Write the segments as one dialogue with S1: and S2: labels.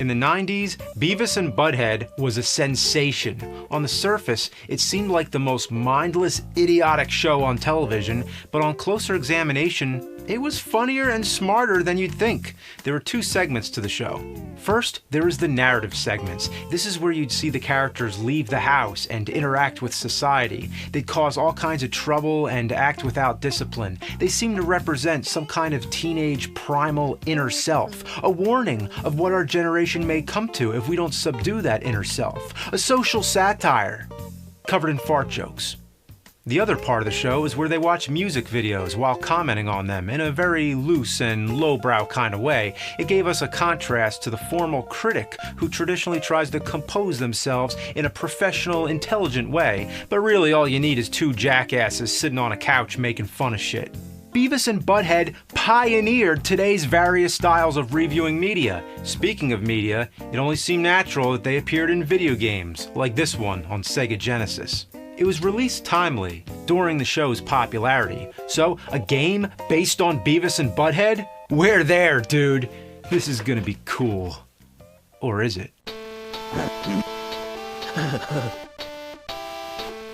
S1: In the 90s, Beavis and Butthead was a sensation. On the surface, it seemed like the most mindless, idiotic show on television, but on closer examination, it was funnier and smarter than you'd think. There were two segments to the show. First, there was the narrative segments. This is where you'd see the characters leave the house and interact with society. They'd cause all kinds of trouble and act without discipline. They seemed to represent some kind of teenage primal inner self, a warning of what our generation may come to if we don't subdue that inner self, a social satire covered in fart jokes. The other part of the show is where they watch music videos while commenting on them in a very loose and lowbrow kind of way. It gave us a contrast to the formal critic who traditionally tries to compose themselves in a professional, intelligent way, but really all you need is two jackasses sitting on a couch making fun of shit. Beavis and Butthead pioneered today's various styles of reviewing media. Speaking of media, it only seemed natural that they appeared in video games, like this one on Sega Genesis. It was released timely, during the show's popularity. So, a game based on Beavis and Butthead? We're there, dude. This is gonna be cool. Or is it?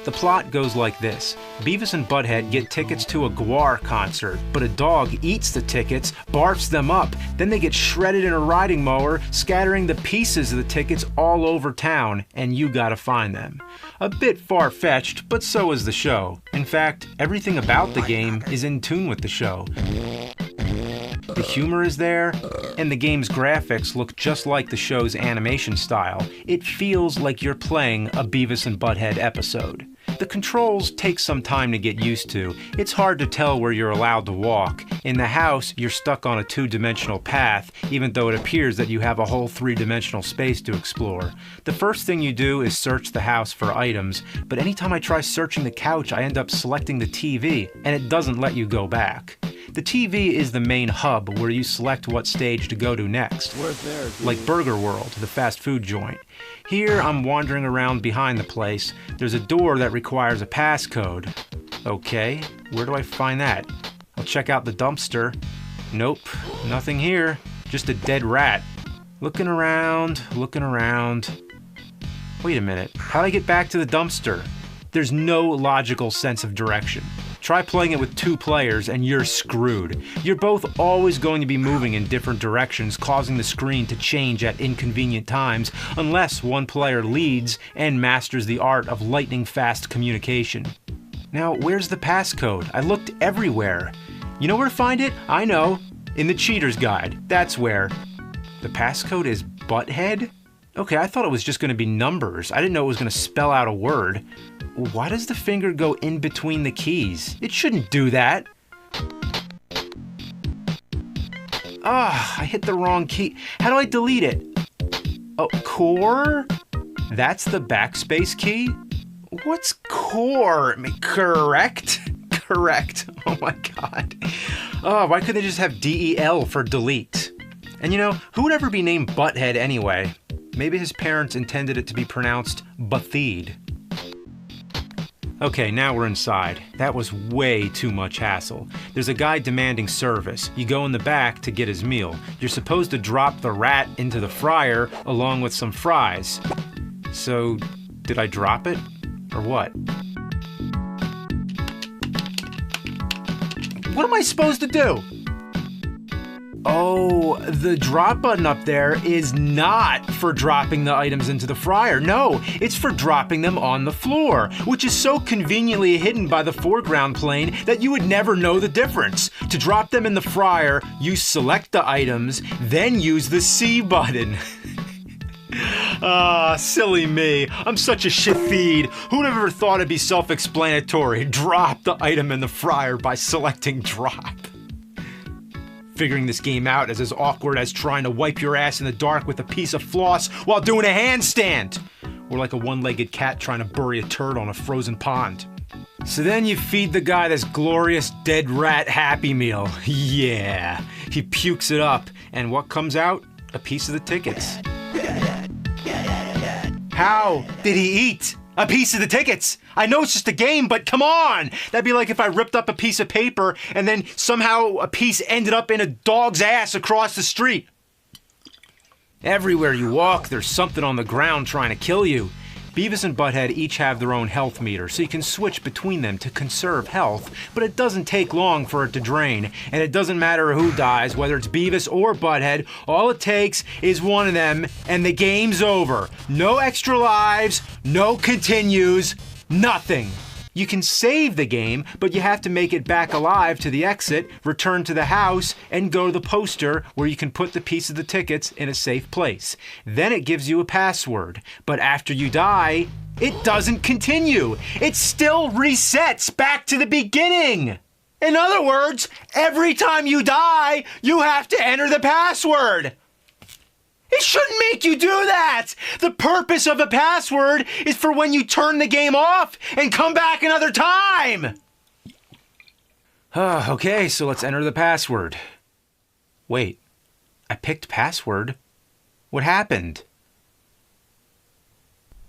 S1: The plot goes like this. Beavis and Butthead get tickets to a Gwar concert, but a dog eats the tickets, barfs them up, then they get shredded in a riding mower, scattering the pieces of the tickets all over town, and you gotta find them. A bit far-fetched, but so is the show. In fact, everything about the game is in tune with the show. The humor is there, and the game's graphics look just like the show's animation style. It feels like you're playing a Beavis and Butthead episode. The controls take some time to get used to. It's hard to tell where you're allowed to walk. In the house, you're stuck on a two-dimensional path, even though it appears that you have a whole three-dimensional space to explore. The first thing you do is search the house for items, but anytime I try searching the couch, I end up selecting the TV, and it doesn't let you go back. The TV is the main hub where you select what stage to go to next, like Burger World, the fast food joint. Here, I'm wandering around behind the place. There's a door that requires a passcode. Okay, where do I find that? I'll check out the dumpster. Nope, nothing here. Just a dead rat. Looking around. Wait a minute, how'd I get back to the dumpster? There's no logical sense of direction. Try playing it with two players and you're screwed. You're both always going to be moving in different directions, causing the screen to change at inconvenient times, unless one player leads and masters the art of lightning-fast communication. Now, where's the passcode? I looked everywhere. You know where to find it? I know. In the Cheater's Guide. That's where. The passcode is Butthead? Okay, I thought it was just going to be numbers. I didn't know it was going to spell out a word. Why does the finger go in between the keys? It shouldn't do that. Ah, I hit the wrong key. How do I delete it? Oh, core? That's the backspace key? What's core? Correct? Correct. Oh my god. Oh, why couldn't they just have DEL for delete? And you know, who would ever be named Butthead anyway? Maybe his parents intended it to be pronounced Buttheed. Okay, now we're inside. That was way too much hassle. There's a guy demanding service. You go in the back to get his meal. You're supposed to drop the rat into the fryer along with some fries. So, did I drop it? Or what? What am I supposed to do? Oh, the drop button up there is not for dropping the items into the fryer. No, it's for dropping them on the floor, which is so conveniently hidden by the foreground plane that you would never know the difference. To drop them in the fryer, you select the items, then use the C button. Ah, silly me. I'm such a shit-feed. Who'd have ever thought it'd be self-explanatory? Drop the item in the fryer by selecting drop. Figuring this game out is as awkward as trying to wipe your ass in the dark with a piece of floss while doing a handstand. Or like a one-legged cat trying to bury a turd on a frozen pond. So then you feed the guy this glorious dead rat Happy Meal. Yeah. He pukes it up, and what comes out? A piece of the tickets. How did he eat a piece of the tickets? I know it's just a game, but come on! That'd be like if I ripped up a piece of paper and then somehow a piece ended up in a dog's ass across the street. Everywhere you walk, there's something on the ground trying to kill you. Beavis and Butthead each have their own health meter, so you can switch between them to conserve health, but it doesn't take long for it to drain, and it doesn't matter who dies, whether it's Beavis or Butthead, all it takes is one of them, and the game's over. No extra lives, no continues, nothing. You can save the game, but you have to make it back alive to the exit, return to the house, and go to the poster where you can put the piece of the tickets in a safe place. Then it gives you a password. But after you die, it doesn't continue. It still resets back to the beginning. In other words, every time you die, you have to enter the password. It shouldn't make you do that! The purpose of a password is for when you turn the game off and come back another time! Okay, so let's enter the password. Wait, I picked password? What happened?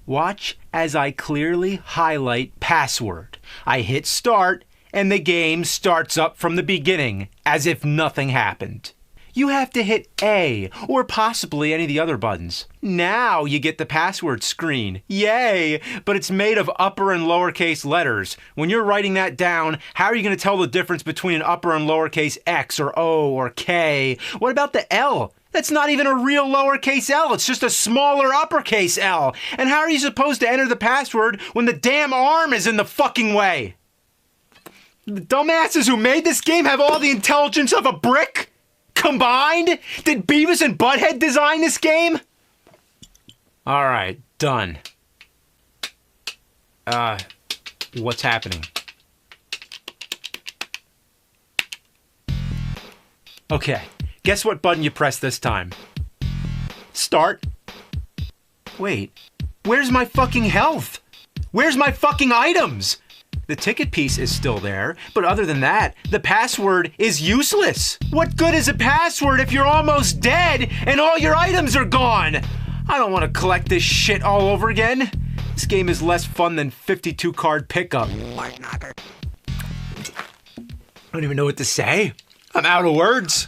S1: Watch as I clearly highlight password. I hit start, and the game starts up from the beginning, as if nothing happened. You have to hit A, or possibly any of the other buttons. Now you get the password screen. Yay! But it's made of upper and lowercase letters. When you're writing that down, how are you going to tell the difference between an upper and lowercase X or O or K? What about the L? That's not even a real lowercase L, it's just a smaller uppercase L. And how are you supposed to enter the password when the damn arm is in the fucking way? The dumbasses who made this game have all the intelligence of a brick? Combined? Did Beavis and Butthead design this game? Alright, done. What's happening? Okay, guess what button you press this time? Start. Wait, where's my fucking health? Where's my fucking items? The ticket piece is still there, but other than that, the password is useless. What good is a password if you're almost dead and all your items are gone? I don't want to collect this shit all over again. This game is less fun than 52 card pickup. I don't even know what to say. I'm out of words.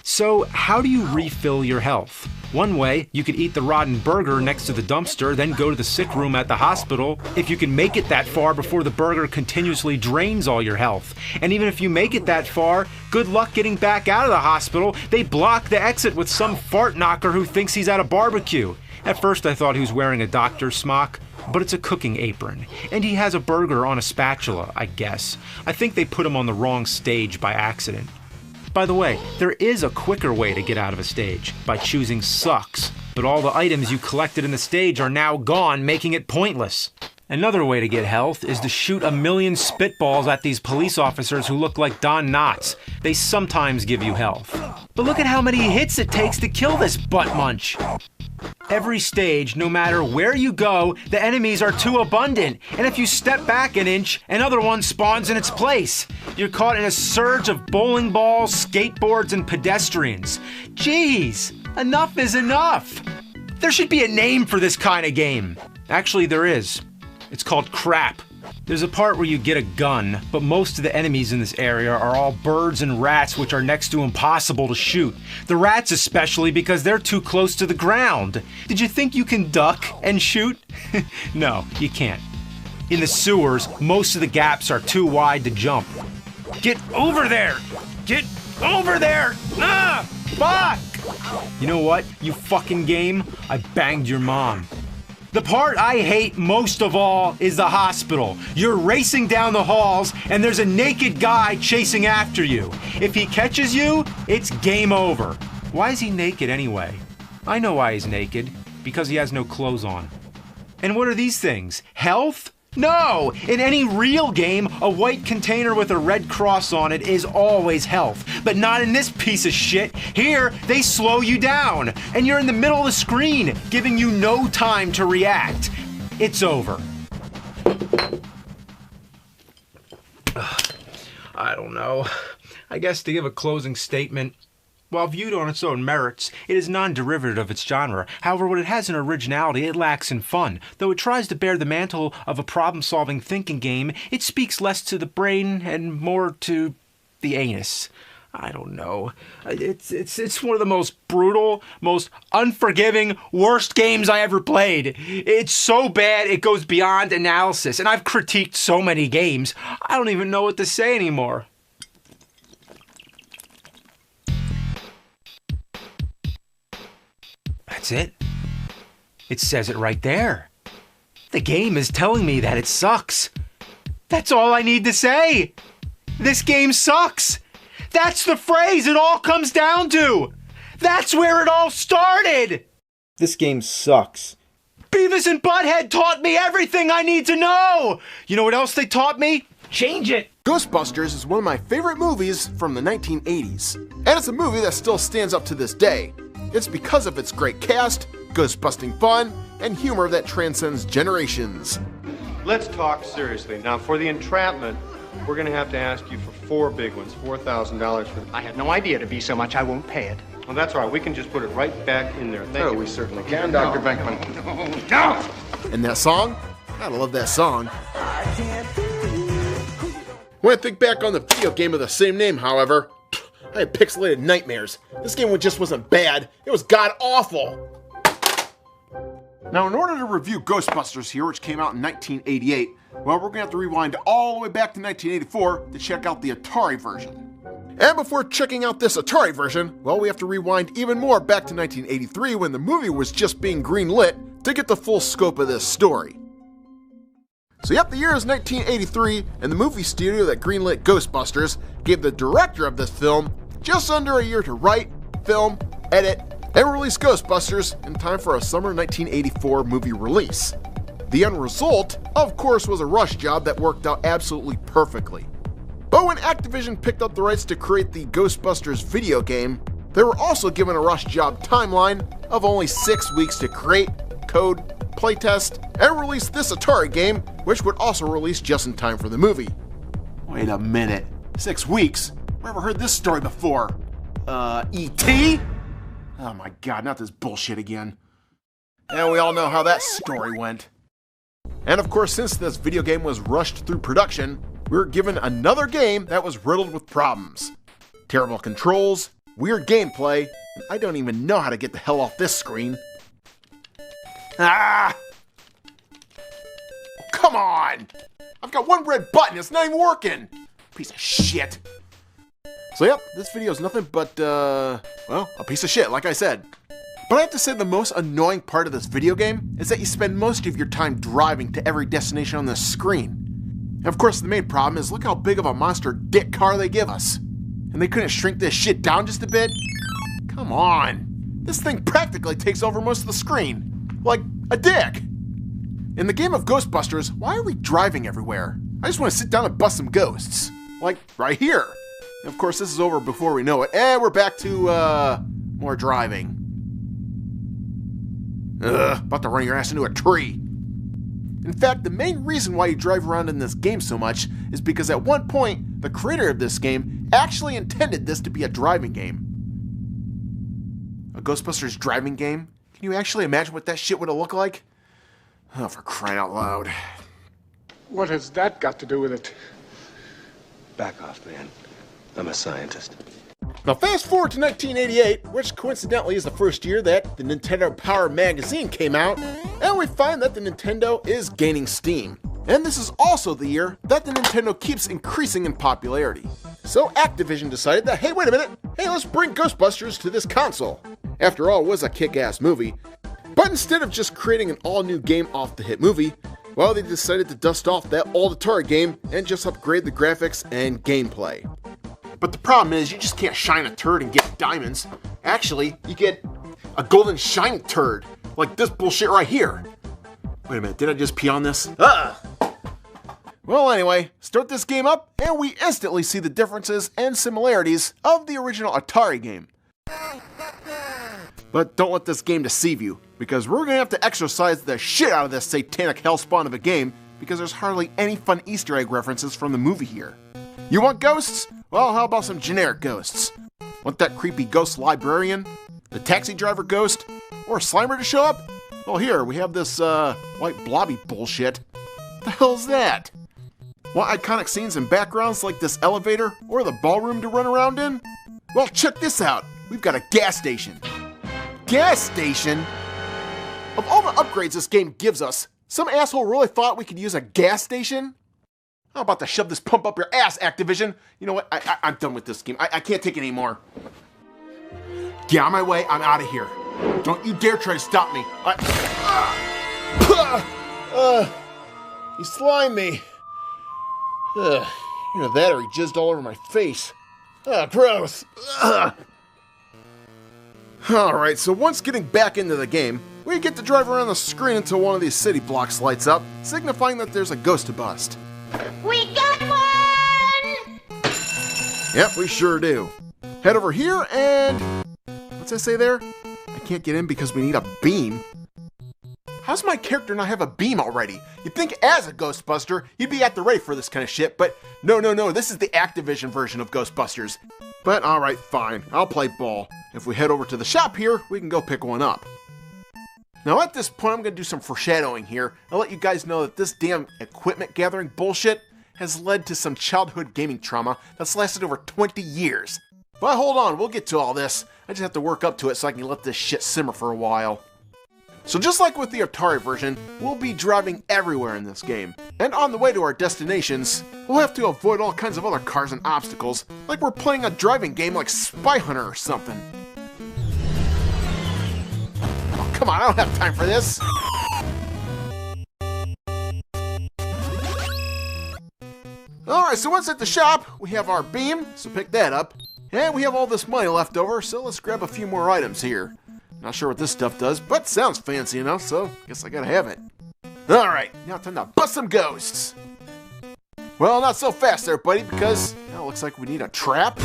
S1: So, how do you refill your health? One way, you could eat the rotten burger next to the dumpster, then go to the sick room at the hospital, if you can make it that far before the burger continuously drains all your health. And even if you make it that far, good luck getting back out of the hospital. They block the exit with some fart knocker who thinks he's at a barbecue. At first I thought he was wearing a doctor's smock, but it's a cooking apron. And he has a burger on a spatula, I guess. I think they put him on the wrong stage by accident. By the way, there is a quicker way to get out of a stage, by choosing sucks. But all the items you collected in the stage are now gone, making it pointless. Another way to get health is to shoot a million spitballs at these police officers who look like Don Knotts. They sometimes give you health. But look at how many hits it takes to kill this butt munch. Every stage, no matter where you go, the enemies are too abundant, and if you step back an inch, another one spawns in its place. You're caught in a surge of bowling balls, skateboards, and pedestrians. Jeez, enough is enough. There should be a name for this kind of game. Actually, there is. It's called crap. There's a part where you get a gun, but most of the enemies in this area are all birds and rats, which are next to impossible to shoot. The rats especially, because they're too close to the ground. Did you think you can duck and shoot? No, you can't. In the sewers, most of the gaps are too wide to jump. Get over there! Get over there! Ah! Fuck! You know what, you fucking game? I banged your mom. The part I hate most of all is the hospital. You're racing down the halls and there's a naked guy chasing after you. If he catches you, it's game over. Why is he naked anyway? I know why he's naked. Because he has no clothes on. And what are these things? Health? No! In any real game, a white container with a red cross on it is always health. But not in this piece of shit. Here, they slow you down. And you're in the middle of the screen, giving you no time to react. It's over. I don't know. I guess to give a closing statement, while viewed on its own merits, it is non-derivative of its genre. However, when it has an originality, it lacks in fun. Though it tries to bear the mantle of a problem-solving thinking game, it speaks less to the brain and more to the anus. I don't know. It's one of the most brutal, most unforgiving, worst games I ever played. It's so bad it goes beyond analysis, and I've critiqued so many games, I don't even know what to say anymore. That's it. It says it right there. The game is telling me that it sucks. That's all I need to say. This game sucks. That's the phrase it all comes down to. That's where it all started.
S2: This game sucks.
S1: Beavis and Butthead taught me everything I need to know. You know what else they taught me? Change it.
S3: Ghostbusters is one of my favorite movies from the 1980s. And it's a movie that still stands up to this day. It's because of its great cast, ghost-busting fun, and humor that transcends generations.
S4: Let's talk seriously. Now, for the entrapment, we're going to have to ask you for 4 big ones, $4,000 for
S5: I had no idea it'd be so much. I won't pay it.
S4: Well, that's all right. We can just put it right back in there. Thank you.
S5: We certainly can, Dr. Venkman. No!
S3: And that song? Gotta love that song. When I think back on the video game of the same name, however, I had pixelated nightmares. This game just wasn't bad, it was god-awful. Now, in order to review Ghostbusters here, which came out in 1988, well, we're gonna have to rewind all the way back to 1984 to check out the Atari version. And before checking out this Atari version, well, we have to rewind even more back to 1983 when the movie was just being greenlit to get the full scope of this story. So yep, the year is 1983, and the movie studio that greenlit Ghostbusters gave the director of this film just under a year to write, film, edit, and release Ghostbusters in time for a summer 1984 movie release. The end result, of course, was a rush job that worked out absolutely perfectly. But when Activision picked up the rights to create the Ghostbusters video game, they were also given a rush job timeline of only 6 weeks to create, code, playtest, and release this Atari game, which would also release just in time for the movie. Wait a minute, 6 weeks? Never heard this story before. E.T.? Oh my god, not this bullshit again. And we all know how that story went. And of course, since this video game was rushed through production, we were given another game that was riddled with problems. Terrible controls, weird gameplay, and I don't even know how to get the hell off this screen. Ah! Oh, come on! I've got one red button, it's not even working! Piece of shit. So yep, this video is nothing but, well, a piece of shit, like I said. But I have to say the most annoying part of this video game is that you spend most of your time driving to every destination on the screen. And of course the main problem is look how big of a monster dick car they give us. And they couldn't shrink this shit down just a bit? Come on. This thing practically takes over most of the screen. Like a dick. In the game of Ghostbusters, why are we driving everywhere? I just want to sit down and bust some ghosts. Like right here. And of course this is over before we know it. And we're back to, more driving. About to run your ass into a tree. In fact, the main reason why you drive around in this game so much is because at one point, the creator of this game actually intended this to be a driving game. A Ghostbusters driving game? Can you actually imagine what that shit would have looked like? Oh, for crying out loud.
S5: What has that got to do with it?
S4: Back off, man. I'm a scientist.
S3: Now fast forward to 1988, which coincidentally is the first year that the Nintendo Power magazine came out, and we find that the Nintendo is gaining steam. And this is also the year that the Nintendo keeps increasing in popularity. So Activision decided that, hey, wait a minute, hey, let's bring Ghostbusters to this console. After all, it was a kick-ass movie. But instead of just creating an all-new game off the hit movie, well, they decided to dust off that old Atari game and just upgrade the graphics and gameplay. But the problem is, you just can't shine a turd and get diamonds. Actually, you get a golden shiny turd, like this bullshit right here. Wait a minute, did I just pee on this? Well, anyway, start this game up, and we instantly see the differences and similarities of the original Atari game. But don't let this game deceive you, because we're gonna have to exorcise the shit out of this satanic hellspawn of a game, because there's hardly any fun Easter egg references from the movie here. You want ghosts? Well, how about some generic ghosts? Want that creepy ghost librarian? The taxi driver ghost? Or a Slimer to show up? Well, here, we have this, white blobby bullshit. What the hell's that? Want iconic scenes and backgrounds like this elevator or the ballroom to run around in? Well, check this out. We've got a gas station. Gas station? Of all the upgrades this game gives us, some asshole really thought we could use a gas station? I'm about to shove this pump up your ass, Activision. You know what? I'm done with this game. I can't take it anymore. Get out of my way. I'm out of here. Don't you dare try to stop me. He slimed me. Either that or he jizzed all over my face. Gross. Alright, so once getting back into the game, we get to drive around the screen until one of these city blocks lights up, signifying that there's a ghost to bust.
S6: We got one!
S3: Yep, we sure do. Head over here and... what's that say there? I can't get in because we need a beam. How's my character not have a beam already? You'd think as a Ghostbuster, you'd be at the ready for this kind of shit, but no, this is the Activision version of Ghostbusters. But alright, fine, I'll play ball. If we head over to the shop here, we can go pick one up. Now at this point, I'm going to do some foreshadowing here. I'll let you guys know that this damn equipment gathering bullshit has led to some childhood gaming trauma that's lasted over 20 years. But hold on, we'll get to all this. I just have to work up to it so I can let this shit simmer for a while. So just like with the Atari version, we'll be driving everywhere in this game. And on the way to our destinations, we'll have to avoid all kinds of other cars and obstacles, like we're playing a driving game like Spy Hunter or something. Oh, come on, I don't have time for this! Alright, so once at the shop, we have our beam, so pick that up. And we have all this money left over, so let's grab a few more items here. Not sure what this stuff does, but sounds fancy enough, so guess I gotta have it. Alright, now time to bust some ghosts! Well, not so fast there, buddy, because now it looks like we need a trap.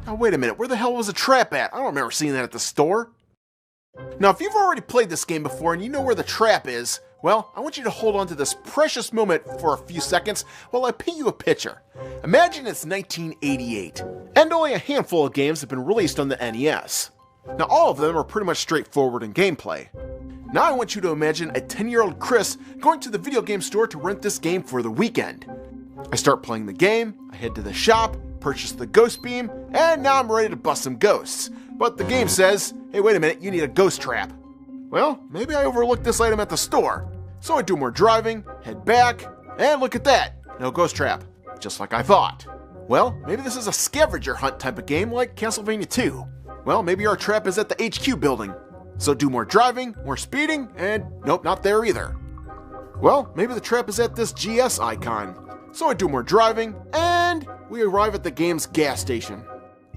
S3: Now wait a minute, where the hell was a trap at? I don't remember seeing that at the store. Now if you've already played this game before and you know where the trap is, well, I want you to hold on to this precious moment for a few seconds while I paint you a picture. Imagine it's 1988, and only a handful of games have been released on the NES. Now all of them are pretty much straightforward in gameplay. Now I want you to imagine a 10-year-old Chris going to the video game store to rent this game for the weekend. I start playing the game, I head to the shop, purchase the ghost beam, and now I'm ready to bust some ghosts. But the game says, hey wait a minute, you need a ghost trap. Well, maybe I overlooked this item at the store. So I do more driving, head back, and look at that, no ghost trap, just like I thought. Well, maybe this is a scavenger hunt type of game like Castlevania 2. Well, maybe our trap is at the HQ building. So do more driving, more speeding, and nope, not there either. Well, maybe the trap is at this GS icon. So I do more driving, and we arrive at the game's gas station.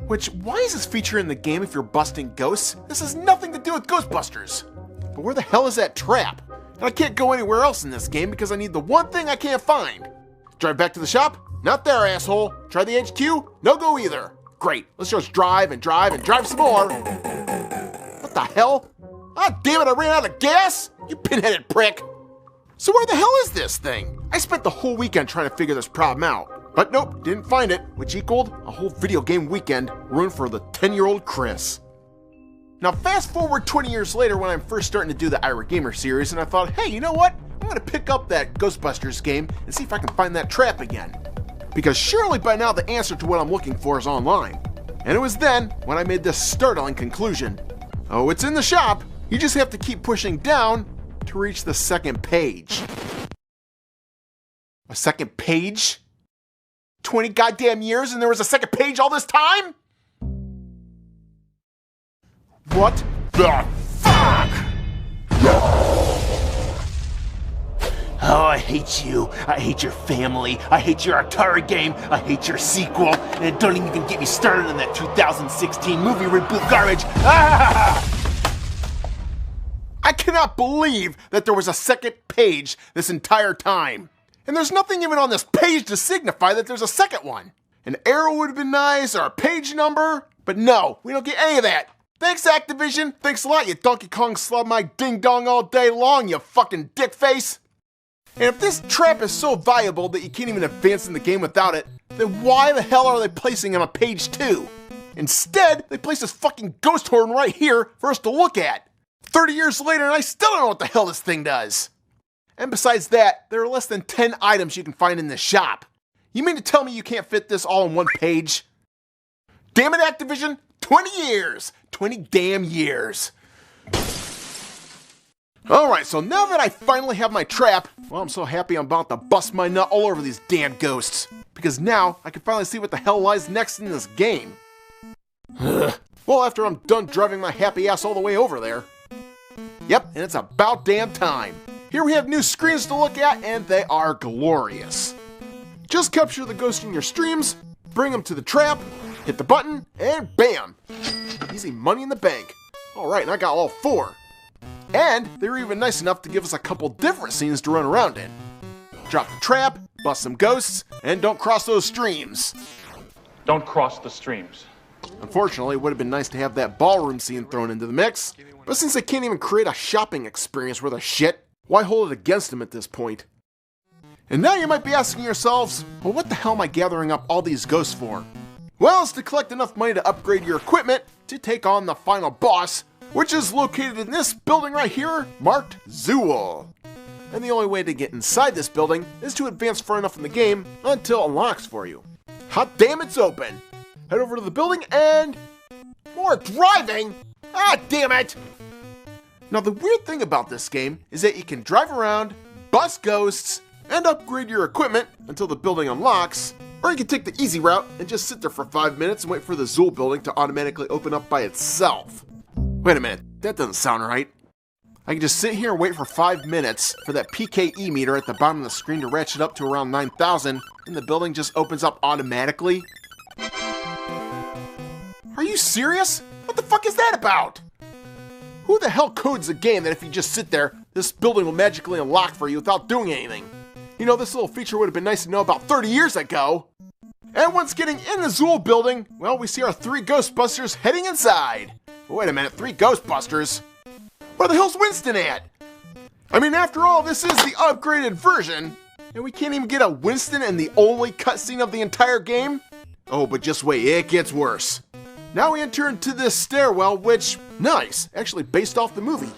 S3: Which, why is this feature in the game if you're busting ghosts? This has nothing to do with Ghostbusters. But where the hell is that trap? And I can't go anywhere else in this game because I need the one thing I can't find. Drive back to the shop? Not there, asshole. Try the HQ? No go either. Great, let's just drive and drive and drive some more. What the hell? Ah, damn it, I ran out of gas? You pinheaded prick. So where the hell is this thing? I spent the whole weekend trying to figure this problem out. But nope, didn't find it, which equaled a whole video game weekend ruined for the 10-year-old Chris. Now fast forward 20 years later when I'm first starting to do the Irate Gamer series, and I thought, hey, you know what? I'm gonna pick up that Ghostbusters game and see if I can find that trap again. Because surely by now the answer to what I'm looking for is online. And it was then when I made this startling conclusion. Oh, it's in the shop. You just have to keep pushing down to reach the second page. A second page? 20 goddamn years and there was a second page all this time? What the fuck? Oh, I hate you. I hate your family. I hate your Atari game. I hate your sequel. And don't even get me started on that 2016 movie reboot garbage. Ah! I cannot believe that there was a second page this entire time. And there's nothing even on this page to signify that there's a second one. An arrow would have been nice, or a page number. But no, we don't get any of that. Thanks, Activision. Thanks a lot, you Donkey Kong slub my ding-dong all day long, you fucking dickface. And if this trap is so valuable that you can't even advance in the game without it, then why the hell are they placing it on page 2? Instead, they place this fucking ghost horn right here for us to look at. 30 years later and I still don't know what the hell this thing does. And besides that, there are less than 10 items you can find in this shop. You mean to tell me you can't fit this all on one page? damn it, Activision, 20 years! 20 damn years. Alright, so now that I finally have my trap, well, I'm so happy I'm about to bust my nut all over these damn ghosts. Because now, I can finally see what the hell lies next in this game. Well, after I'm done driving my happy ass all the way over there. Yep, and it's about damn time. Here we have new screens to look at, and they are glorious. Just capture the ghost in your streams, bring them to the trap, hit the button, and bam! Easy money in the bank. Alright, and I got all 4. And they were even nice enough to give us a couple different scenes to run around in. Drop the trap, bust some ghosts, and don't cross those streams.
S7: Don't cross the streams.
S3: Unfortunately, it would have been nice to have that ballroom scene thrown into the mix, but since they can't even create a shopping experience worth a shit, why hold it against them at this point? And now you might be asking yourselves, well, what the hell am I gathering up all these ghosts for? Well, it's to collect enough money to upgrade your equipment to take on the final boss, which is located in this building right here, marked Zool. And the only way to get inside this building is to advance far enough in the game until it unlocks for you. Hot damn, it's open! Head over to the building and... more driving? Ah, damn it! Now the weird thing about this game is that you can drive around, bust ghosts, and upgrade your equipment until the building unlocks, or you can take the easy route and just sit there for 5 minutes and wait for the Zool building to automatically open up by itself. Wait a minute, that doesn't sound right. I can just sit here and wait for 5 minutes for that PKE meter at the bottom of the screen to ratchet up to around 9,000, and the building just opens up automatically? Are you serious? What the fuck is that about? Who the hell codes a game that if you just sit there, this building will magically unlock for you without doing anything? You know, this little feature would have been nice to know about 30 years ago. And once getting in the Zool building, well, we see our 3 Ghostbusters heading inside. Wait a minute, 3 Ghostbusters? Where the hell's Winston at? I mean, after all, this is the upgraded version, and we can't even get a Winston in the only cutscene of the entire game? Oh, but just wait, it gets worse. Now we enter into this stairwell, which, nice, actually based off the movie.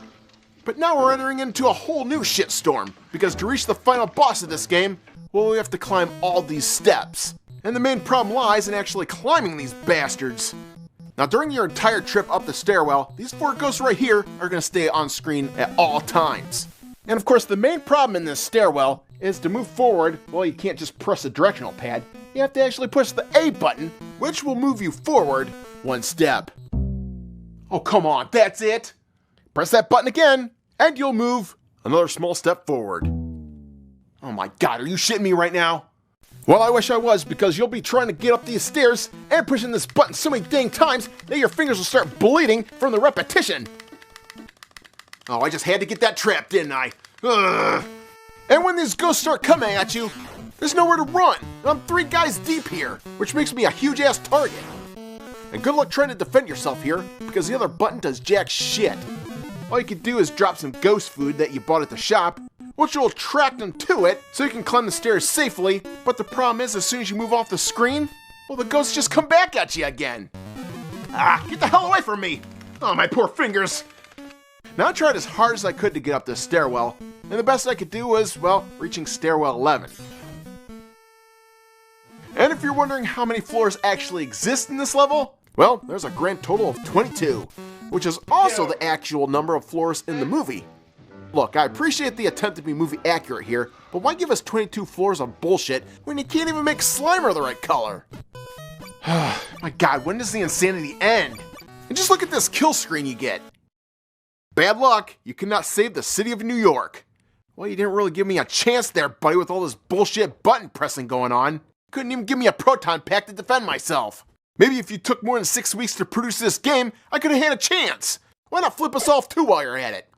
S3: But now we're entering into a whole new shitstorm, because to reach the final boss of this game, well, we have to climb all these steps. And the main problem lies in actually climbing these bastards. Now during your entire trip up the stairwell, these 4 ghosts right here are going to stay on screen at all times. And of course the main problem in this stairwell is to move forward, well, you can't just press the directional pad, you have to actually push the A button, which will move you forward 1 step. Oh come on, that's it! Press that button again, and you'll move another small step forward. Oh my god, are you shitting me right now? Well, I wish I was, because you'll be trying to get up these stairs and pushing this button so many dang times that your fingers will start bleeding from the repetition. Oh, I just had to get that trap, didn't I? Ugh. And when these ghosts start coming at you, there's nowhere to run. And I'm 3 guys deep here, which makes me a huge-ass target. And good luck trying to defend yourself here, because the other button does jack shit. All you can do is drop some ghost food that you bought at the shop, which will attract them to it, so you can climb the stairs safely, but the problem is, as soon as you move off the screen, well, the ghosts just come back at you again. Ah, get the hell away from me! Oh, my poor fingers! Now I tried as hard as I could to get up this stairwell, and the best I could do was, well, reaching stairwell 11. And if you're wondering how many floors actually exist in this level, well, there's a grand total of 22, which is also the actual number of floors in the movie. Look, I appreciate the attempt to be movie accurate here, but why give us 22 floors of bullshit when you can't even make Slimer the right color? My god, when does the insanity end? And just look at this kill screen you get. Bad luck, you cannot save the city of New York. Well, you didn't really give me a chance there, buddy, with all this bullshit button pressing going on. Couldn't even give me a proton pack to defend myself. Maybe if you took more than 6 weeks to produce this game, I could have had a chance. Why not flip us off too while you're at it?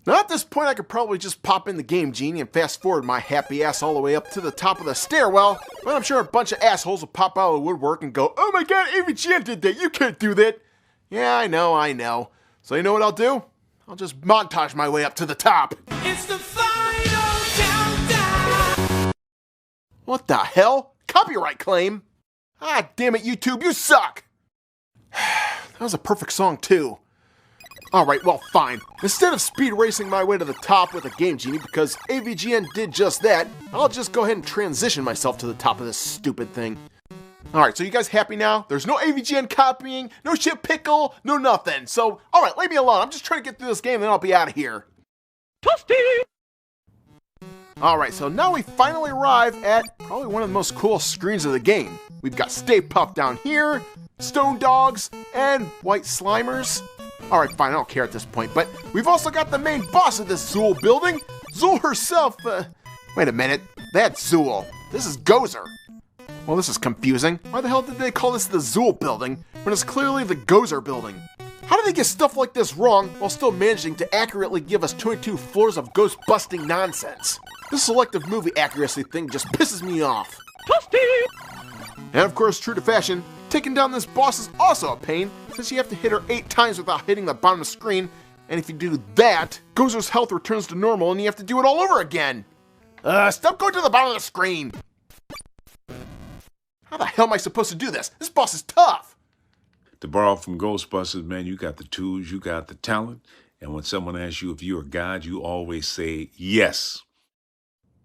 S3: Now at this point I could probably just pop in the Game Genie and fast forward my happy ass all the way up to the top of the stairwell, but I'm sure a bunch of assholes will pop out of the woodwork and go, "Oh my god, AVGN did that, you can't do that!" Yeah, I know. So you know what I'll do? I'll just montage my way up to the top.
S8: It's the final countdown!
S3: What the hell? Copyright claim? Ah, damn it, YouTube, you suck! That was a perfect song too. Alright, well fine. Instead of speed racing my way to the top with a Game Genie because AVGN did just that, I'll just go ahead and transition myself to the top of this stupid thing. Alright, so you guys happy now? There's no AVGN copying, no shit pickle, no nothing. So, alright, leave me alone. I'm just trying to get through this game and then I'll be out of here.
S8: Toasty!
S3: Alright, so now we finally arrive at probably one of the most cool screens of the game. We've got Stay Puft down here, Stone Dogs, and White Slimers. Alright, fine, I don't care at this point, but we've also got the main boss of this Zool building, Zool herself. Wait a minute, that's Zool. This is Gozer. Well, this is confusing. Why the hell did they call this the Zool building when it's clearly the Gozer building? How do they get stuff like this wrong while still managing to accurately give us 22 floors of ghost-busting nonsense? This selective movie accuracy thing just pisses me off.
S8: Toasty!
S3: And of course, true to fashion, taking down this boss is also a pain, since you have to hit her 8 times without hitting the bottom of the screen, and if you do that, Gozer's health returns to normal and you have to do it all over again. Stop going to the bottom of the screen! How the hell am I supposed to do this? This boss is tough!
S9: To borrow from Ghostbusters, man, you got the tools, you got the talent, and when someone asks you if you're a god, you always say yes.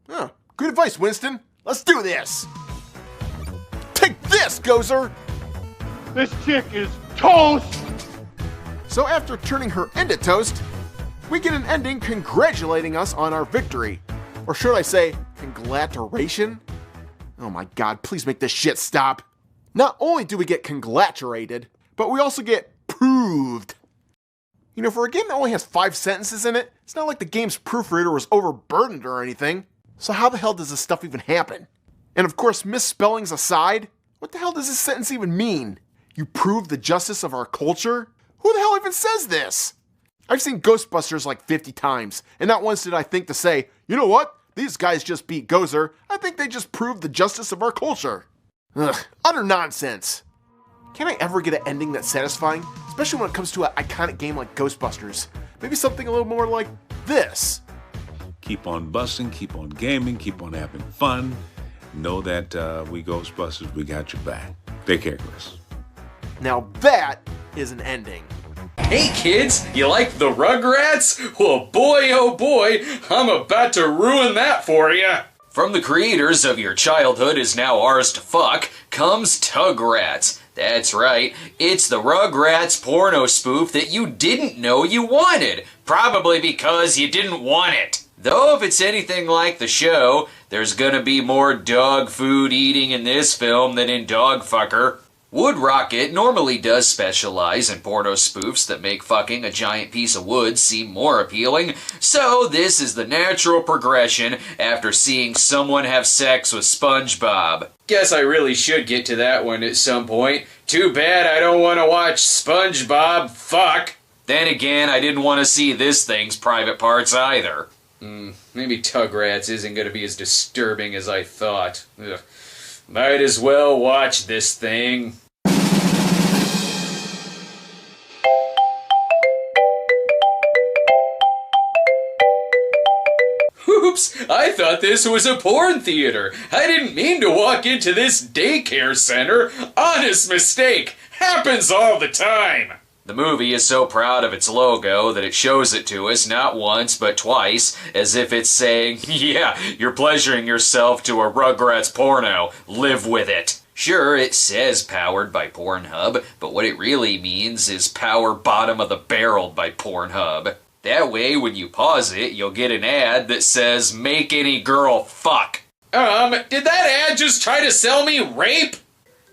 S3: Huh, good advice, Winston. Let's do this! Take this, Gozer!
S4: This chick is toast!
S3: So after turning her into toast, we get an ending congratulating us on our victory. Or should I say, congratulation? Oh my god, please make this shit stop. Not only do we get congratulated, but we also get proved. You know, for a game that only has 5 sentences in it, it's not like the game's proofreader was overburdened or anything. So how the hell does this stuff even happen? And of course, misspellings aside, what the hell does this sentence even mean? You prove the justice of our culture? Who the hell even says this? I've seen Ghostbusters like 50 times, and not once did I think to say, you know what? These guys just beat Gozer. I think they just proved the justice of our culture. Ugh, utter nonsense. Can I ever get an ending that's satisfying? Especially when it comes to an iconic game like Ghostbusters. Maybe something a little more like this.
S9: Keep on busting, keep on gaming, keep on having fun. Know that we Ghostbusters, we got your back. Take care, Chris.
S3: Now that is an ending.
S10: Hey kids, you like the Rugrats? Well boy oh boy, I'm about to ruin that for you. From the creators of Your Childhood Is Now Ours to Fuck comes Tugrats. That's right, it's the Rugrats porno spoof that you didn't know you wanted. Probably because you didn't want it. Though if it's anything like the show, there's gonna be more dog food eating in this film than in Dogfucker. Wood Rocket normally does specialize in porno spoofs that make fucking a giant piece of wood seem more appealing, so this is the natural progression after seeing someone have sex with SpongeBob. Guess I really should get to that one at some point. Too bad I don't want to watch SpongeBob fuck. Then again, I didn't want to see this thing's private parts either. Maybe Tugrats isn't going to be as disturbing as I thought. Ugh. Might as well watch this thing. Oops, I thought this was a porn theater. I didn't mean to walk into this daycare center. Honest mistake. Happens all the time. The movie is so proud of its logo that it shows it to us not once but twice, as if it's saying, yeah, you're pleasuring yourself to a Rugrats porno. Live with it. Sure, it says powered by Pornhub, but what it really means is power bottom of the barrel by Pornhub. That way, when you pause it, you'll get an ad that says, make any girl fuck. Did that ad just try to sell me rape?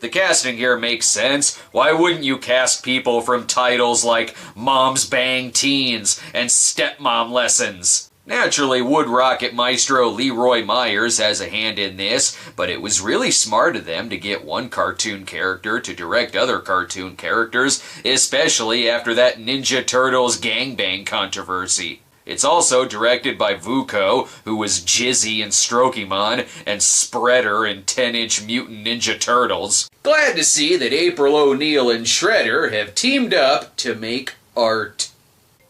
S10: The casting here makes sense. Why wouldn't you cast people from titles like Moms Bang Teens and Stepmom Lessons? Naturally, Wood Rocket Maestro Leroy Myers has a hand in this, but it was really smart of them to get one cartoon character to direct other cartoon characters, especially after that Ninja Turtles gangbang controversy. It's also directed by Vuko, who was Jizzy in Strokemon, and Spreader in 10-inch Mutant Ninja Turtles. Glad to see that April O'Neil and Shredder have teamed up to make art.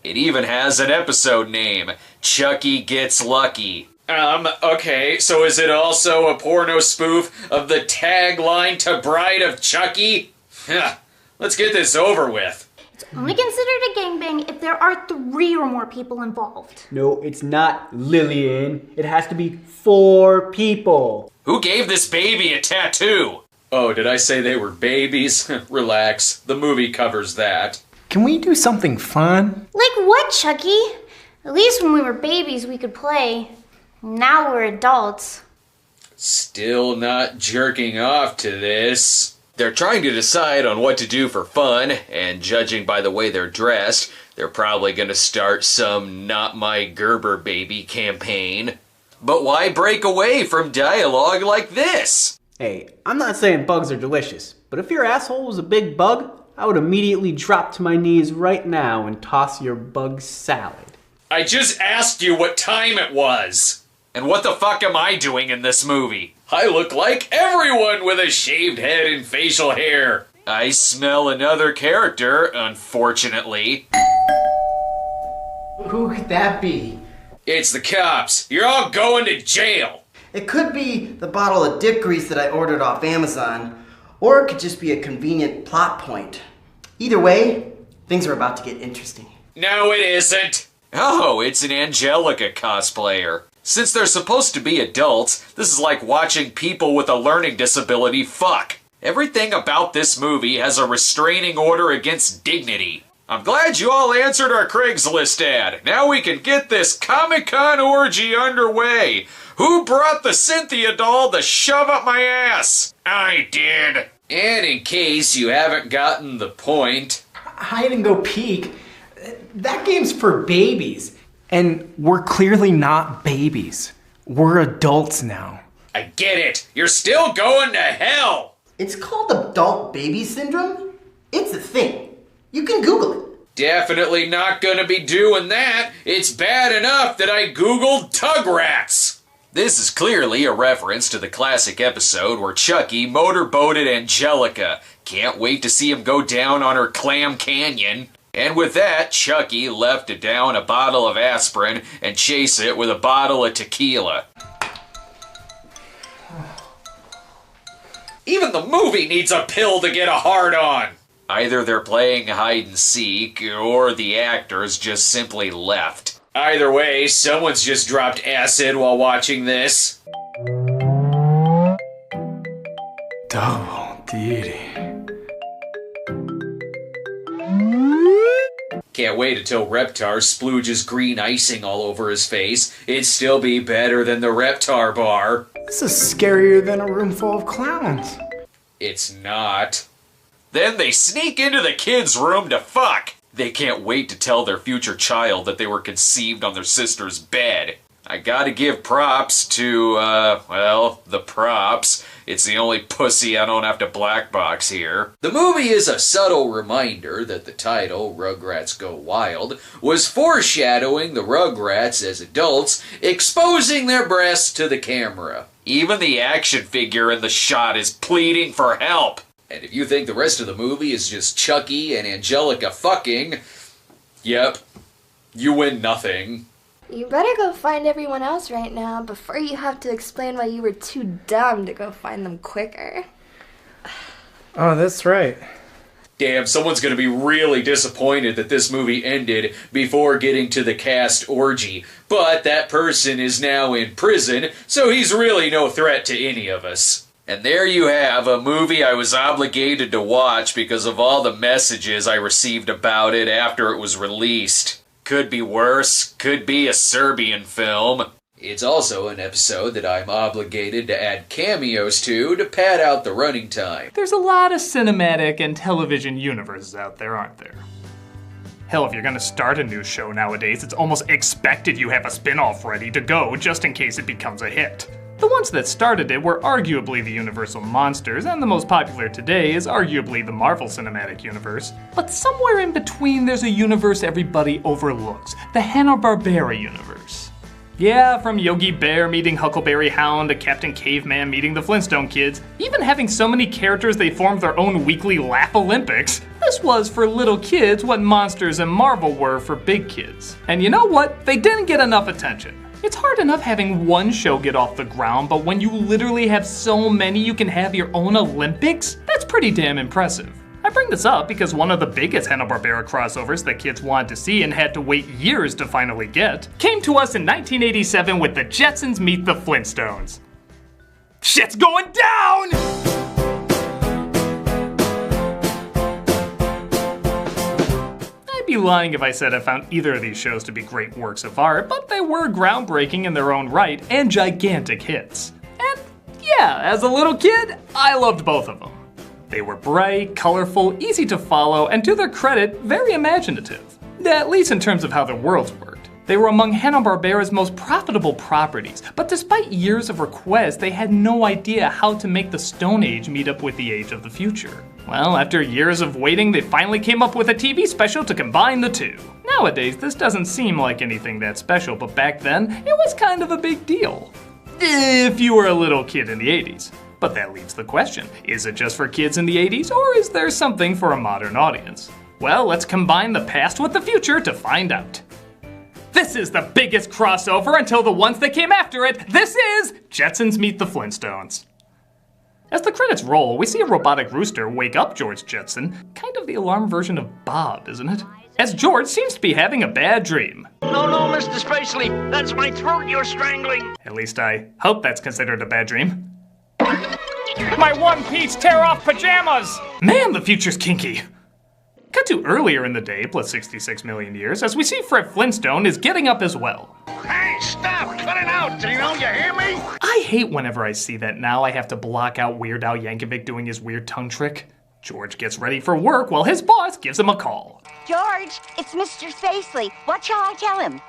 S10: It even has an episode name, Chucky Gets Lucky. Okay, so is it also a porno spoof of the tagline to Bride of Chucky? Let's get this over with.
S6: It's only considered a gangbang if there are 3 or more people involved.
S11: No, it's not, Lillian. It has to be 4 people.
S10: Who gave this baby a tattoo? Oh, did I say they were babies? Relax, the movie covers that.
S11: Can we do something fun?
S6: Like what, Chucky? At least when we were babies we could play. Now we're adults.
S10: Still not jerking off to this. They're trying to decide on what to do for fun, and judging by the way they're dressed, they're probably gonna start some Not My Gerber Baby campaign. But why break away from dialogue like this?
S12: Hey, I'm not saying bugs are delicious, but if your asshole was a big bug, I would immediately drop to my knees right now and toss your bug salad.
S10: I just asked you what time it was. And what the fuck am I doing in this movie? I look like everyone with a shaved head and facial hair. I smell another character, unfortunately.
S12: Who could that be?
S10: It's the cops. You're all going to jail.
S13: It could be the bottle of dick grease that I ordered off Amazon, or it could just be a convenient plot point. Either way, things are about to get interesting.
S10: No, it isn't. Oh, it's an Angelica cosplayer. Since they're supposed to be adults, this is like watching people with a learning disability fuck. Everything about this movie has a restraining order against dignity. I'm glad you all answered our Craigslist ad. Now we can get this Comic-Con orgy underway. Who brought the Cynthia doll to shove up my ass? I did. And in case you haven't gotten the point...
S11: Hide and go peek. That game's for babies. And we're clearly not babies. We're adults now.
S10: I get it. You're still going to hell.
S13: It's called adult baby syndrome. It's a thing. You can Google it.
S10: Definitely not gonna be doing that. It's bad enough that I Googled Tugrats. This is clearly a reference to the classic episode where Chucky motorboated Angelica. Can't wait to see him go down on her clam canyon. And with that, Chucky left to down a bottle of aspirin and chase it with a bottle of tequila. Even the movie needs a pill to get a hard-on. Either they're playing hide and seek, or the actors just simply left. Either way, someone's just dropped acid while watching this.
S11: Double duty.
S10: Can't wait until Reptar splooges green icing all over his face. It'd still be better than the Reptar bar.
S11: This is scarier than a room full of clowns.
S10: It's not. Then they sneak into the kids' room to fuck. They can't wait to tell their future child that they were conceived on their sister's bed. I gotta give props to, well, the props. It's the only pussy I don't have to black box here. The movie is a subtle reminder that the title, Rugrats Go Wild, was foreshadowing the Rugrats as adults, exposing their breasts to the camera. Even the action figure in the shot is pleading for help. And if you think the rest of the movie is just Chucky and Angelica fucking, yep, you win nothing.
S14: You better go find everyone else right now before you have to explain why you were too dumb to go find them quicker.
S11: Oh, that's right.
S10: Damn, someone's gonna be really disappointed that this movie ended before getting to the cast orgy. But that person is now in prison, so he's really no threat to any of us. And there you have a movie I was obligated to watch because of all the messages I received about it after it was released. Could be worse, could be a Serbian film. It's also an episode that I'm obligated to add cameos to pad out the running time.
S15: There's a lot of cinematic and television universes out there, aren't there? Hell, if you're gonna start a new show nowadays, it's almost expected you have a spin-off ready to go just in case it becomes a hit. The ones that started it were arguably the Universal Monsters, and the most popular today is arguably the Marvel Cinematic Universe. But somewhere in between there's a universe everybody overlooks, the Hanna-Barbera universe. Yeah, from Yogi Bear meeting Huckleberry Hound to Captain Caveman meeting the Flintstone Kids, even having so many characters they formed their own weekly Laugh Olympics. This was for little kids what Monsters and Marvel were for big kids. And you know what? They didn't get enough attention. It's hard enough having one show get off the ground, but when you literally have so many you can have your own Olympics, that's pretty damn impressive. I bring this up because one of the biggest Hanna-Barbera crossovers that kids wanted to see and had to wait years to finally get came to us in 1987 with the Jetsons meet the Flintstones. Shit's going down! be lying if I said I found either of these shows to be great works of art, but they were groundbreaking in their own right and gigantic hits. And yeah, as a little kid, I loved both of them. They were bright, colorful, easy to follow, and to their credit, very imaginative. At least in terms of how their worlds worked. They were among Hanna-Barbera's most profitable properties, but despite years of requests, they had no idea how to make the Stone Age meet up with the Age of the Future. Well, after years of waiting, they finally came up with a TV special to combine the two. Nowadays, this doesn't seem like anything that special, but back then, it was kind of a big deal. If you were a little kid in the 80s. But that leaves the question, is it just for kids in the 80s, or is there something for a modern audience? Well, let's combine the past with the future to find out. This is the biggest crossover until the ones that came after it. This is Jetsons Meet the Flintstones. As the credits roll, we see a robotic rooster wake up George Jetson, kind of the alarm version of Bob, isn't it? As George seems to be having a bad dream.
S16: No, Mr. Spacely, that's my throat you're strangling.
S15: At least I hope that's considered a bad dream. My one-piece tear-off pajamas! Man, the future's kinky. Cut to earlier in the day, plus 66 million years, as we see Fred Flintstone is getting up as well.
S16: Hey, stop! Cut it out! Do you hear me?
S15: I hate whenever I see that now I have to block out Weird Al Yankovic doing his weird tongue trick. George gets ready for work while his boss gives him a call.
S17: George, it's Mr. Spacely. What shall I tell him?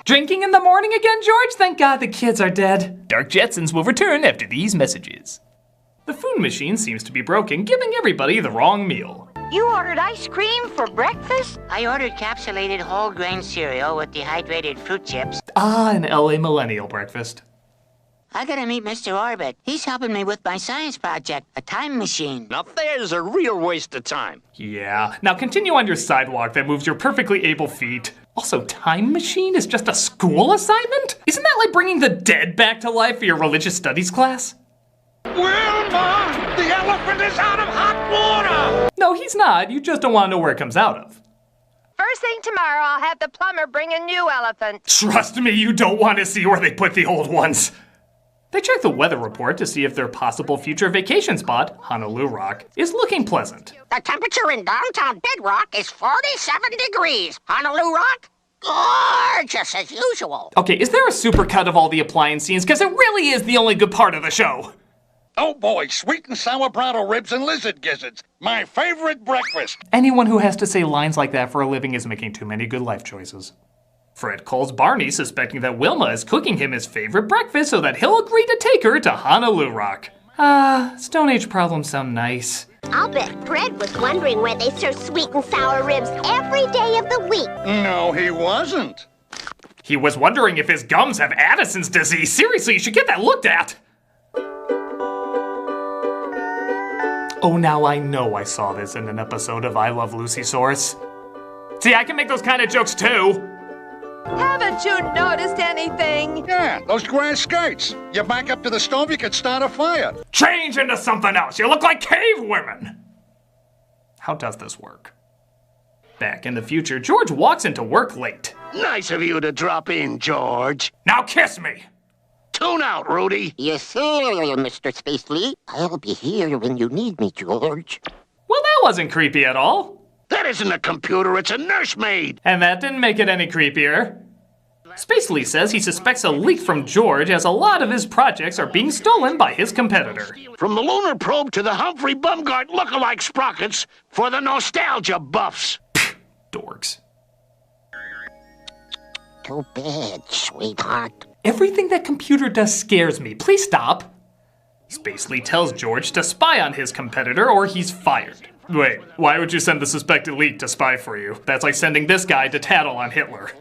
S15: Drinking in the morning again, George? Thank God the kids are dead. Dark Jetsons will return after these messages. The food machine seems to be broken, giving everybody the wrong meal.
S17: You ordered ice cream for breakfast?
S18: I ordered capsulated whole grain cereal with dehydrated fruit chips.
S15: Ah, an LA millennial breakfast.
S18: I gotta meet Mr. Orbit. He's helping me with my science project, a time machine.
S16: Now there's a real waste of time.
S15: Yeah, now continue on your sidewalk that moves your perfectly able feet. Also, time machine is just a school assignment? Isn't that like bringing the dead back to life for your religious studies class?
S16: Wilma, the elephant is out of hot water!
S15: No, he's not. You just don't want to know where it comes out of.
S19: First thing tomorrow, I'll have the plumber bring a new elephant.
S15: Trust me, you don't want to see where they put the old ones. They check the weather report to see if their possible future vacation spot, Honolulu Rock, is looking pleasant.
S18: The temperature in downtown Bedrock is 47 degrees. Honolulu Rock? Gorgeous as usual.
S15: Okay, is there a supercut of all the appliance scenes? Because it really is the only good part of the show.
S16: Oh boy, sweet and sour brattle ribs and lizard gizzards. My favorite breakfast.
S15: Anyone who has to say lines like that for a living is making too many good life choices. Fred calls Barney, suspecting that Wilma is cooking him his favorite breakfast so that he'll agree to take her to Honolulu Rock. Stone Age problems sound nice.
S17: I'll bet Fred was wondering where they serve sweet and sour ribs every day of the week.
S16: No, he wasn't.
S15: He was wondering if his gums have Addison's disease. Seriously, you should get that looked at. Oh, now I know I saw this in an episode of I Love Lucy Source. See, I can make those kind of jokes too.
S19: Haven't you noticed anything?
S16: Yeah, those grass skirts. You back up to the stove, you could start a fire.
S15: Change into something else. You look like cave women. How does this work? Back in the future, George walks into work late.
S16: Nice of you to drop in, George.
S15: Now kiss me.
S16: Tune out, Rudy.
S18: Yes, sir, Mr. Spacely. I'll be here when you need me, George.
S15: Well, that wasn't creepy at all.
S16: That isn't a computer, it's a nursemaid.
S15: And that didn't make it any creepier. Spacely says he suspects a leak from George as a lot of his projects are being stolen by his competitor.
S16: From the lunar probe to the Humphrey Bumgart lookalike sprockets for the nostalgia buffs.
S15: Dorks.
S18: Too bad, sweetheart.
S15: Everything that computer does scares me. Please stop. Spacely tells George to spy on his competitor or he's fired. Wait, why would you send the suspected leak to spy for you? That's like sending this guy to tattle on Hitler.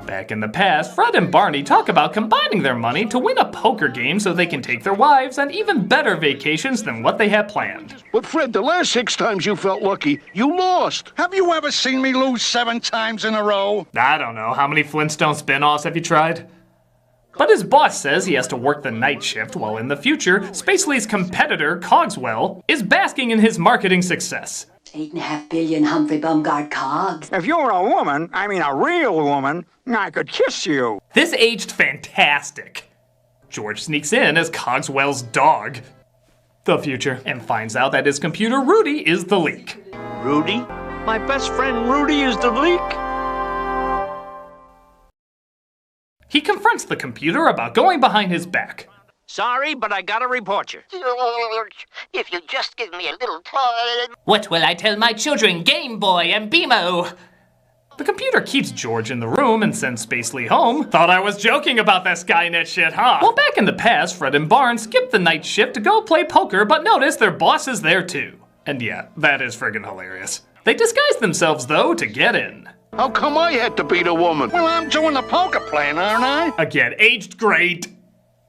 S15: Back in the past, Fred and Barney talk about combining their money to win a poker game so they can take their wives on even better vacations than what they had planned.
S16: But Fred, the last 6 times you felt lucky, you lost. Have you ever seen me lose 7 times in a row?
S15: I don't know. How many Flintstone spin-offs have you tried? But his boss says he has to work the night shift, while in the future, Spacely's competitor, Cogswell, is basking in his marketing success.
S20: 8.5 billion Humphrey Bumgard cogs.
S5: If you were a woman, I mean a real woman, I could kiss you.
S15: This aged fantastic. George sneaks in as Cogswell's dog. the future, and finds out that his computer Rudy is the leak.
S16: Rudy? My best friend Rudy is the leak?
S15: He confronts the computer about going behind his back.
S18: Sorry, but I gotta report you. If you just give me a little time.
S15: What will I tell my children, Game Boy and BMO? The computer keeps George in the room and sends Spacely home. Thought I was joking about that Skynet shit, huh? Well, back in the past, Fred and Barnes skipped the night shift to go play poker, but notice their boss is there too. And yeah, that is friggin' hilarious. They disguise themselves, though, to get in.
S16: How come I had to beat a woman? Well, I'm doing the poker playing, aren't I?
S15: Again, aged great.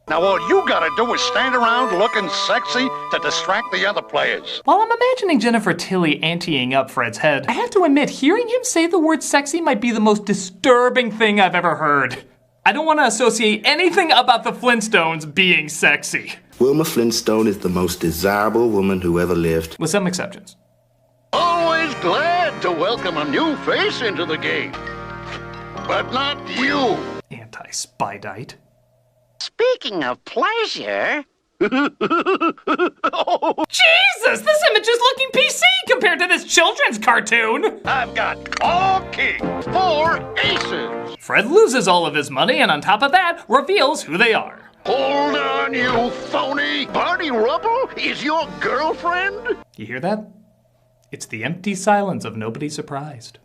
S16: Now all you gotta do is stand around looking sexy to distract the other players.
S15: While I'm imagining Jennifer Tilly anteing up Fred's head, I have to admit, hearing him say the word sexy might be the most disturbing thing I've ever heard. I don't want to associate anything about the Flintstones being sexy.
S21: Wilma Flintstone is the most desirable woman who ever lived.
S15: With some exceptions.
S16: Always glad to welcome a new face into the game. But not you.
S15: Anti-Spydite.
S18: Speaking of pleasure...
S15: Jesus, this image is looking PC compared to this children's cartoon!
S16: I've got all kings, 4 aces!
S15: Fred loses all of his money and on top of that, reveals who they are.
S16: Hold on, you phony! Barney Rubble is your girlfriend?
S15: You hear that? It's the empty silence of nobody surprised.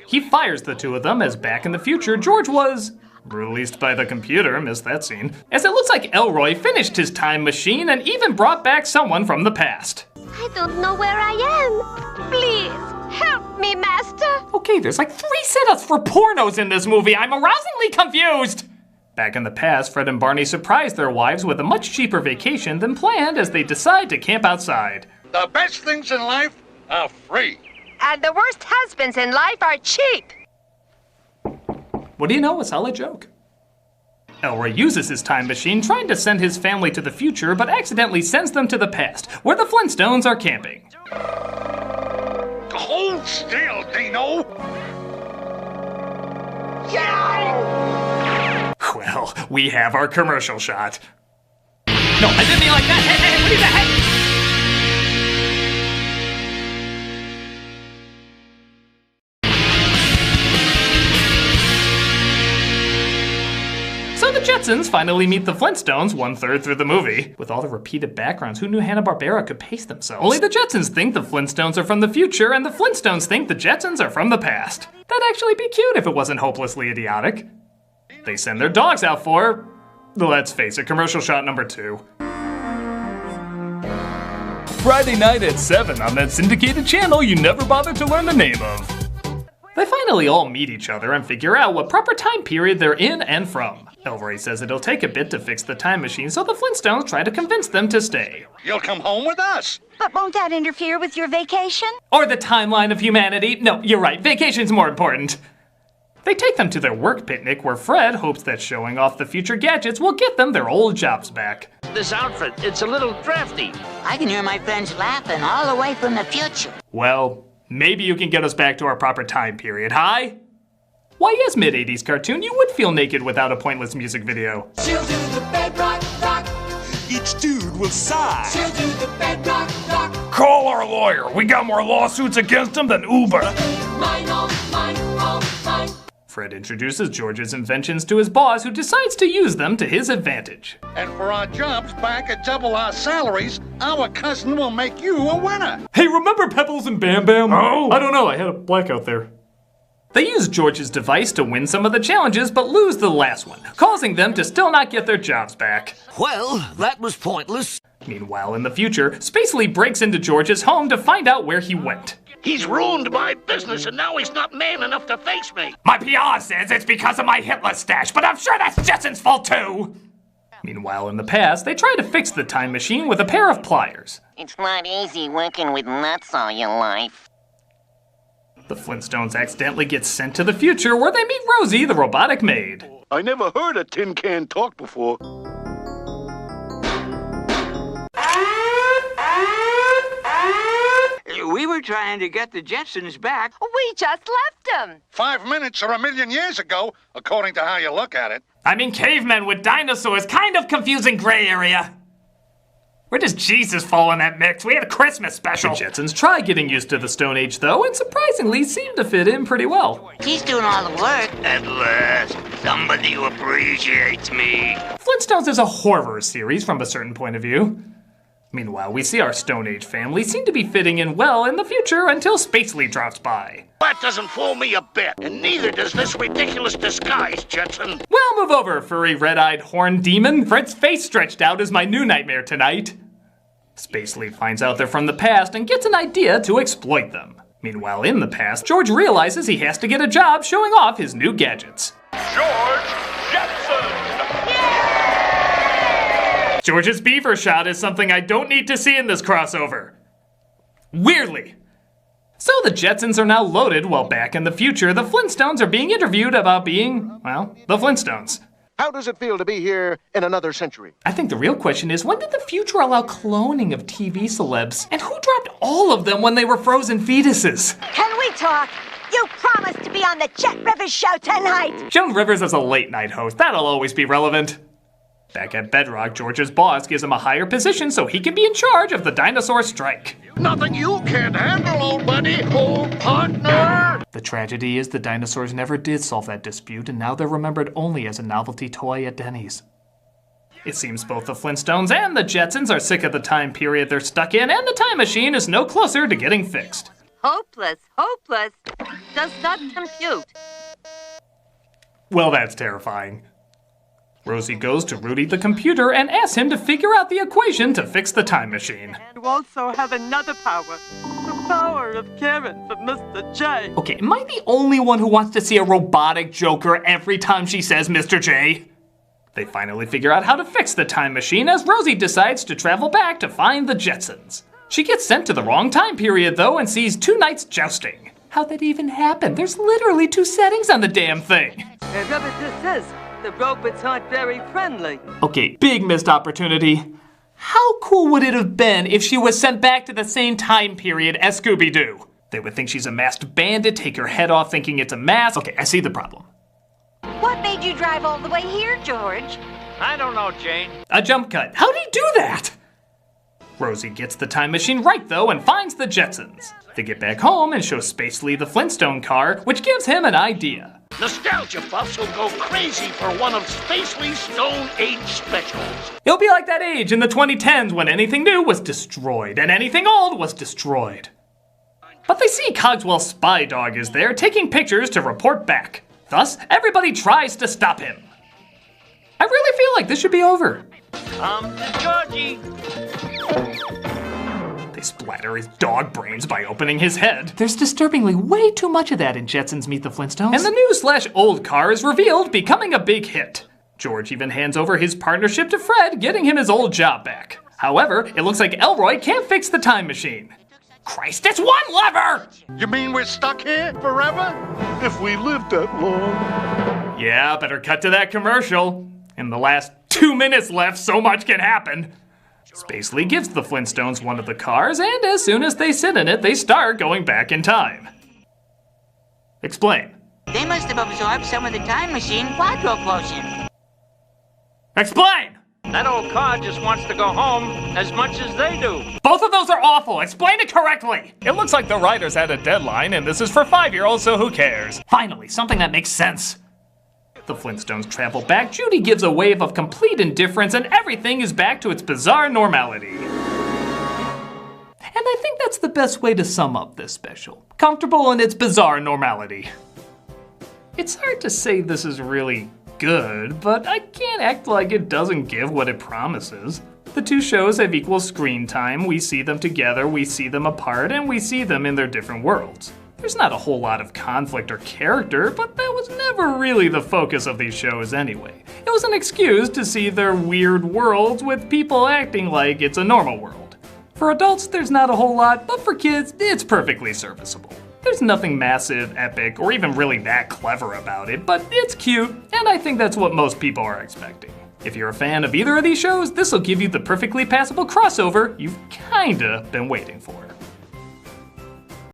S15: He fires the two of them as back in the future, George was... released by the computer, missed that scene, as it looks like Elroy finished his time machine and even brought back someone from the past.
S17: I don't know where I am. Please, help me, Master.
S15: Okay, there's like 3 setups for pornos in this movie. I'm arousingly confused. Back in the past, Fred and Barney surprised their wives with a much cheaper vacation than planned as they decide to camp outside.
S16: The best things in life are free.
S19: And the worst husbands in life are cheap.
S15: What do you know? A solid joke. Elroy uses his time machine trying to send his family to the future, but accidentally sends them to the past, where the Flintstones are camping.
S16: Hold still, Dino!
S15: Well, we have our commercial shot. No, I didn't mean like that! Hey, what is that? Hey! So the Jetsons finally meet the Flintstones 1/3 through the movie. With all the repeated backgrounds, who knew Hanna-Barbera could pace themselves? Only the Jetsons think the Flintstones are from the future, and the Flintstones think the Jetsons are from the past. That'd actually be cute if it wasn't hopelessly idiotic. They send their dogs out for, let's face it, commercial shot number 2. Friday night at 7 on that syndicated channel you never bothered to learn the name of. They finally all meet each other and figure out what proper time period they're in and from. Elroy says it'll take a bit to fix the time machine, so the Flintstones try to convince them to stay.
S16: You'll come home with us.
S19: But won't that interfere with your vacation?
S15: Or the timeline of humanity. No, you're right, vacation's more important. They take them to their work picnic where Fred hopes that showing off the future gadgets will get them their old jobs back.
S18: This outfit, it's a little drafty. I can hear my friends laughing all the way from the future.
S15: Well, maybe you can get us back to our proper time period, hi? Why yes, mid-80s cartoon, you would feel naked without a pointless music video.
S8: She'll do the bedrock rock.
S22: Each dude will sigh.
S8: She'll do the bedrock rock.
S22: Call our lawyer. We got more lawsuits against him than Uber.
S8: Mine, all mine.
S15: Fred introduces George's inventions to his boss, who decides to use them to his advantage.
S16: And for our jobs back at double our salaries, our cousin will make you a winner.
S15: Hey, remember Pebbles and Bam Bam? Oh! I don't know, I had a blackout there. They use George's device to win some of the challenges, but lose the last one, causing them to still not get their jobs back.
S22: Well, that was pointless.
S15: Meanwhile, in the future, Spacely breaks into George's home to find out where he went.
S16: He's ruined my business and now he's not man enough to face me.
S15: My PR says it's because of my Hitler stash, but I'm sure that's Jetson's fault too! Meanwhile, in the past, they try to fix the time machine with a pair of pliers.
S18: It's not easy working with nuts all your life.
S15: The Flintstones accidentally get sent to the future where they meet Rosie, the robotic maid.
S16: I never heard a tin can talk before.
S18: We were trying to get the Jetsons back.
S19: We just left them.
S16: 5 minutes or 1,000,000 years ago, according to how you look at it.
S15: I mean, cavemen with dinosaurs, kind of confusing gray area. Where does Jesus fall in that mix? We had a Christmas special. The Jetsons try getting used to the Stone Age, though, and surprisingly seem to fit in pretty well.
S18: He's doing all the work. At last, somebody who appreciates me.
S15: Flintstones is a horror series from a certain point of view. Meanwhile, we see our Stone Age family seem to be fitting in well in the future until Spacely drops by.
S16: That doesn't fool me a bit, and neither does this ridiculous disguise, Jetson.
S15: Well, move over, furry red-eyed horn demon. Fred's face stretched out is my new nightmare tonight. Spacely finds out they're from the past and gets an idea to exploit them. Meanwhile, in the past, George realizes he has to get a job showing off his new gadgets.
S22: George Jetson!
S15: George's beaver shot is something I don't need to see in this crossover. Weirdly. So the Jetsons are now loaded, while back in the future, the Flintstones are being interviewed about being, well, the Flintstones.
S1: How does it feel to be here in another century?
S15: I think the real question is, when did the future allow cloning of TV celebs? And who dropped all of them when they were frozen fetuses?
S2: Can we talk? You promised to be on the Jet Rivers show tonight.
S15: Joan Rivers as a late night host, that'll always be relevant. Back at Bedrock, George's boss gives him a higher position so he can be in charge of the dinosaur strike.
S16: Nothing you can't handle, old buddy, old partner!
S15: The tragedy is the dinosaurs never did solve that dispute, and now they're remembered only as a novelty toy at Denny's. It seems both the Flintstones and the Jetsons are sick of the time period they're stuck in, and the time machine is no closer to getting fixed.
S19: Hopeless, hopeless. Does not compute.
S15: Well, that's terrifying. Rosie goes to Rudy the computer and asks him to figure out the equation to fix the time machine.
S23: You also have another power. The power of caring for Mr. J.
S15: Okay, am I the only one who wants to see a robotic Joker every time she says Mr. J? They finally figure out how to fix the time machine as Rosie decides to travel back to find the Jetsons. She gets sent to the wrong time period though and sees two knights jousting. How'd that even happen? There's literally 2 settings on the damn thing.
S23: Whoever this is, the robots aren't very friendly.
S15: Okay, big missed opportunity. How cool would it have been if she was sent back to the same time period as Scooby-Doo? They would think she's a masked bandit, take her head off thinking it's a mask. Okay, I see the problem.
S2: What made you drive all the way here, George?
S23: I don't know, Jane.
S15: A jump cut. How'd he do that? Rosie gets the time machine right, though, and finds the Jetsons. They get back home and show Spacely the Flintstone car, which gives him an idea.
S16: Nostalgia buffs will go crazy for one of Spacely's Stone Age specials.
S15: It'll be like that age in the 2010s when anything new was destroyed and anything old was destroyed. But they see Cogswell's spy dog is there taking pictures to report back. Thus, everybody tries to stop him. I really feel like this should be over.
S23: To Georgie.
S15: They splatter his dog brains by opening his head. There's disturbingly way too much of that in Jetsons Meet the Flintstones. And the new / old car is revealed, becoming a big hit. George even hands over his partnership to Fred, getting him his old job back. However, it looks like Elroy can't fix the time machine. Christ, it's one lever!
S16: You mean we're stuck here forever? If we live that long.
S15: Yeah, better cut to that commercial. In the last 2 minutes left, so much can happen. Spacely gives the Flintstones one of the cars, and as soon as they sit in it, they start going back in time. Explain.
S18: They must have absorbed some of the time machine quadro potion.
S15: Explain!
S23: That old car just wants to go home as much as they do.
S15: Both of those are awful. Explain it correctly. It looks like the writers had a deadline, and this is for 5-year-olds, so who cares? Finally, something that makes sense. The Flintstones travel back, Judy gives a wave of complete indifference, and everything is back to its bizarre normality. And I think that's the best way to sum up this special. Comfortable in its bizarre normality. It's hard to say this is really good, but I can't act like it doesn't give what it promises. The 2 shows have equal screen time, we see them together, we see them apart, and we see them in their different worlds. There's not a whole lot of conflict or character, but that was never really the focus of these shows anyway. It was an excuse to see their weird worlds with people acting like it's a normal world. For adults, there's not a whole lot, but for kids, it's perfectly serviceable. There's nothing massive, epic, or even really that clever about it, but it's cute, and I think that's what most people are expecting. If you're a fan of either of these shows, this'll give you the perfectly passable crossover you've kinda been waiting for.